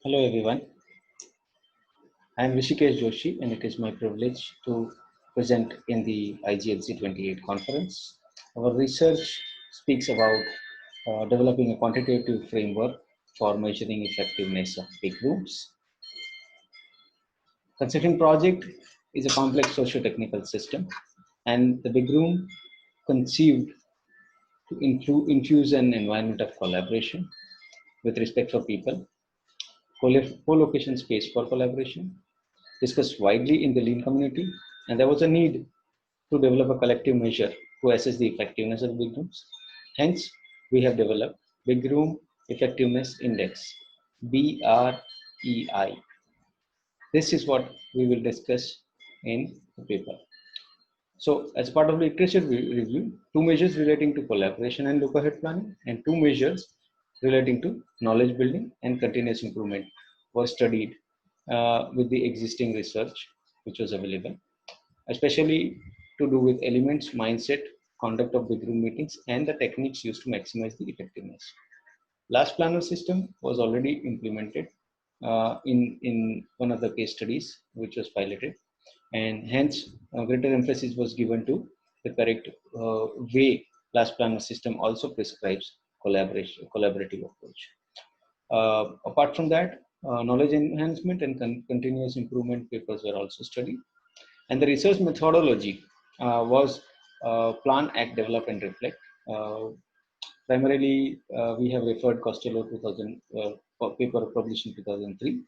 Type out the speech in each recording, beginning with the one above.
Hello everyone, I am Rishikesh Joshi and it is my privilege to present in the IGLC 28 conference. Our research speaks about developing a quantitative framework for measuring effectiveness of big rooms. Considering project is a complex socio-technical system and the big room conceived to infuse an environment of collaboration with respect for people, co-location space for collaboration, discussed widely in the lean community, and there was a need to develop a collective measure to assess the effectiveness of big rooms. Hence, we have developed Big Room Effectiveness Index, BREI. This is what we will discuss in the paper. So, as part of the literature review, two measures relating to collaboration and look-ahead planning, and two measures relating to knowledge building and continuous improvement were studied with the existing research which was available, especially to do with elements, mindset, conduct of big room meetings, and the techniques used to maximize the effectiveness. Last planner system was already implemented in one of the case studies which was piloted, and hence greater emphasis was given to the correct way last planner system also prescribes collaborative approach. Apart from that, knowledge enhancement and continuous improvement papers were also studied. And the research methodology was plan, act, develop, and reflect. Primarily, we have referred Costello 2000 paper published in 2003.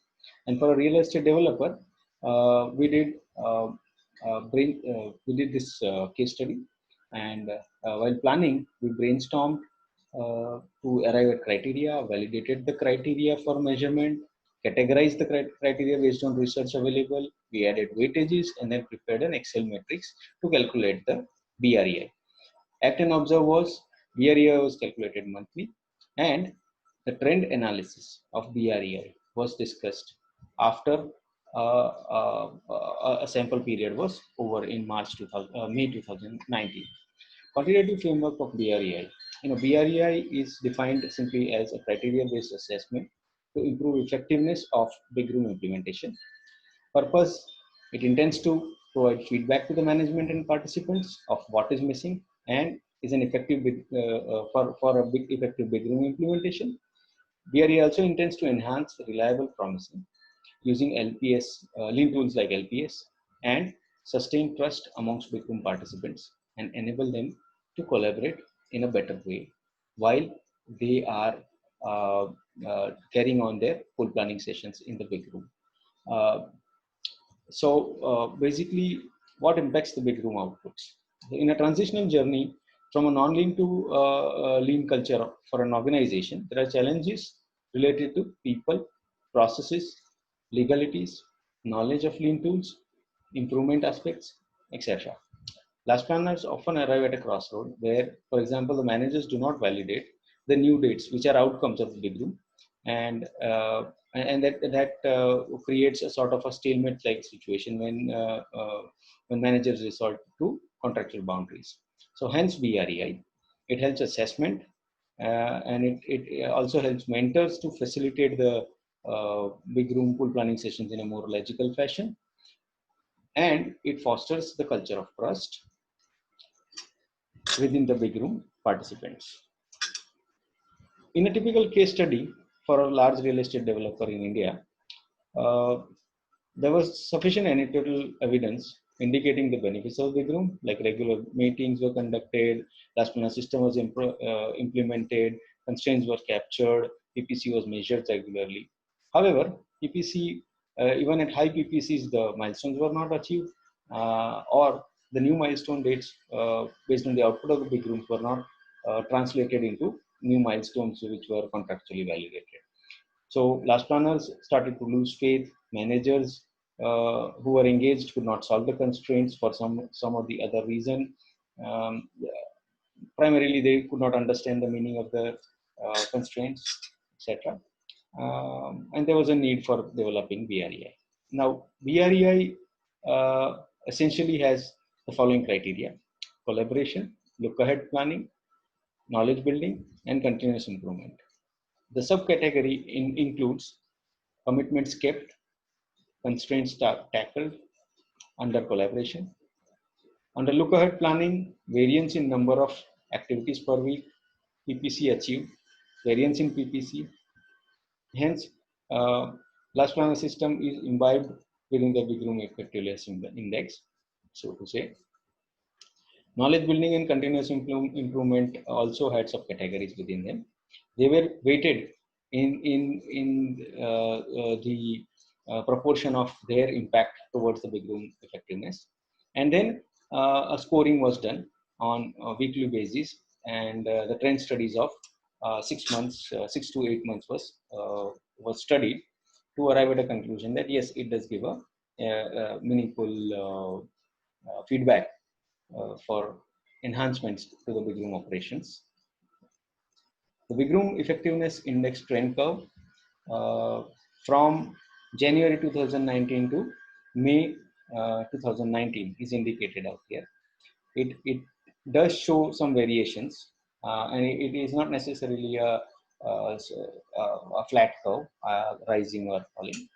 And for a real estate developer, we did we did this case study. And while planning, we brainstormed to arrive at criteria, validated the criteria for measurement, categorized the criteria based on research available. We added weightages and then prepared an Excel matrix to calculate the BREI. Act and observe was BREI was calculated monthly, and the trend analysis of BREI was discussed after a sample period was over in May 2019. Quantitative framework of BREI. BREI is defined simply as a criteria-based assessment to improve effectiveness of big room implementation. Purpose, it intends to provide feedback to the management and participants of what is missing and is an effective for a big effective big room implementation. BREI also intends to enhance reliable promising using LPS, lean tools like LPS, and sustain trust amongst big room participants and enable them to collaborate in a better way while they are carrying on their full planning sessions in the big room. Basically, what impacts the big room outputs? In a transitional journey from a non-lean to lean culture for an organization, there are challenges related to people, processes, legalities, knowledge of lean tools, improvement aspects, etc. Last planners often arrive at a crossroad where, for example, the managers do not validate the new dates, which are outcomes of the big room, and that creates a sort of a stalemate-like situation when managers resort to contractual boundaries. So, hence BREI, it helps assessment, and it also helps mentors to facilitate the big room pool planning sessions in a more logical fashion, and it fosters the culture of trust within the big room participants. In a typical case study for a large real estate developer in India, uh, there was sufficient anecdotal evidence indicating the benefits of big room, like regular meetings were conducted, last planner system was implemented, constraints were captured, PPC was measured regularly. However, PPC, even at high PPCs, the milestones were not achieved, or the new milestone dates based on the output of the big rooms were not translated into new milestones which were contractually validated. So last planners started to lose faith. Managers who were engaged could not solve the constraints for some of the other reason. Um, Primarily, they could not understand the meaning of the constraints, etc. And there was a need for developing BREI. Now, BREI essentially has the following criteria: collaboration, look-ahead planning, knowledge building, and continuous improvement. The subcategory includes commitments kept, constraints tackled under collaboration. Under look ahead planning, variance in number of activities per week, PPC achieved, variance in PPC. Hence, last planner system is imbibed within the Big Room Effectiveness Index, so to say. Knowledge building and continuous improvement also had subcategories within them. They were weighted in the proportion of their impact towards the Big Room effectiveness, and then a scoring was done on a weekly basis, and the trend studies of 6 months, 6 to 8 months was studied to arrive at a conclusion that yes, it does give a meaningful feedback for enhancements to the Big Room operations. The Big Room Effectiveness Index trend curve from January 2019 to May 2019 is indicated out here. It does show some variations, and it is not necessarily a flat curve, rising or falling.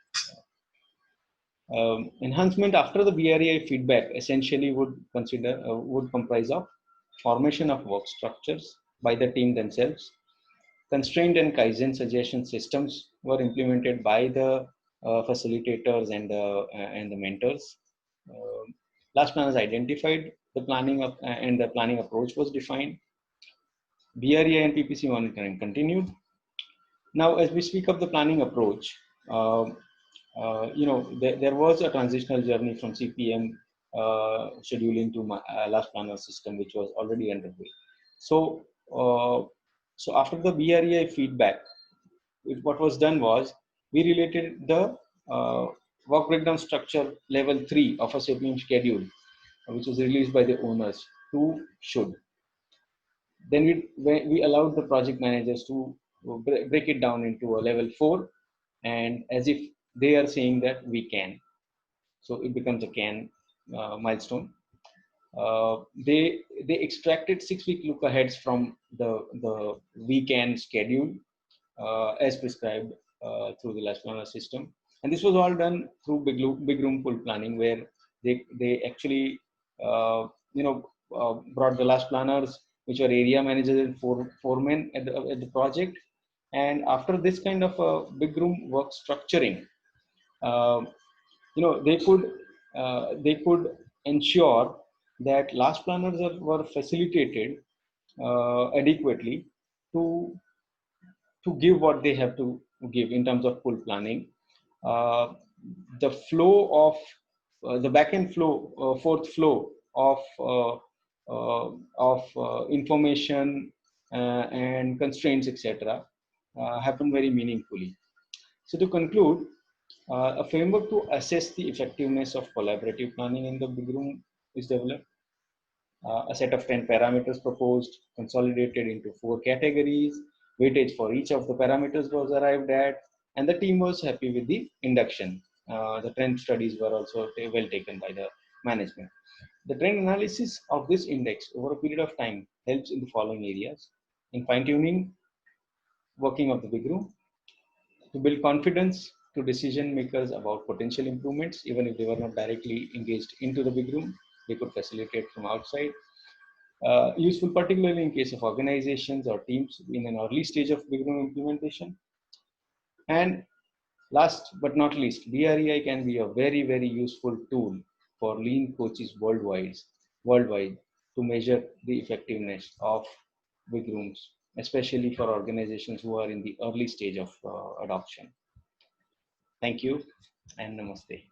Enhancement after the BREI feedback essentially would comprise of formation of work structures by the team themselves. Constraint and Kaizen suggestion systems were implemented by the facilitators and the mentors. Last planners identified the planning and the planning approach was defined. BREI and PPC monitoring continued. Now, as we speak of the planning approach, there was a transitional journey from CPM scheduling to last planner system, which was already underway. So, after the BREI feedback, what was done was we related the work breakdown structure level 3 of a CPM schedule, which was released by the owners, to should. Then we allowed the project managers to break it down into a level 4, and as if they are saying that we can, so it becomes a can milestone. They extracted 6-week look aheads from the we can schedule as prescribed through the last planner system, and this was all done through big room pool planning, where they actually brought the last planners, which were area managers and foremen at the project. And after this kind of big room work structuring, they could ensure that last planners were facilitated adequately to give what they have to give in terms of pool planning. The flow of the backend flow, fourth flow of information and constraints, etc., happen very meaningfully. So to conclude, a framework to assess the effectiveness of collaborative planning in the Big Room is developed. A set of 10 parameters proposed, consolidated into 4 categories. Weightage for each of the parameters was arrived at, and the team was happy with the induction. The trend studies were also well taken by the management. The trend analysis of this index over a period of time helps in the following areas: in fine-tuning working of the Big Room, to build confidence to decision makers about potential improvements, even if they were not directly engaged into the Big Room, they could facilitate from outside. Useful particularly in case of organizations or teams in an early stage of Big Room implementation. And last but not least, BREI can be a very, very useful tool for lean coaches worldwide to measure the effectiveness of Big Rooms, especially for organizations who are in the early stage of adoption. Thank you and namaste.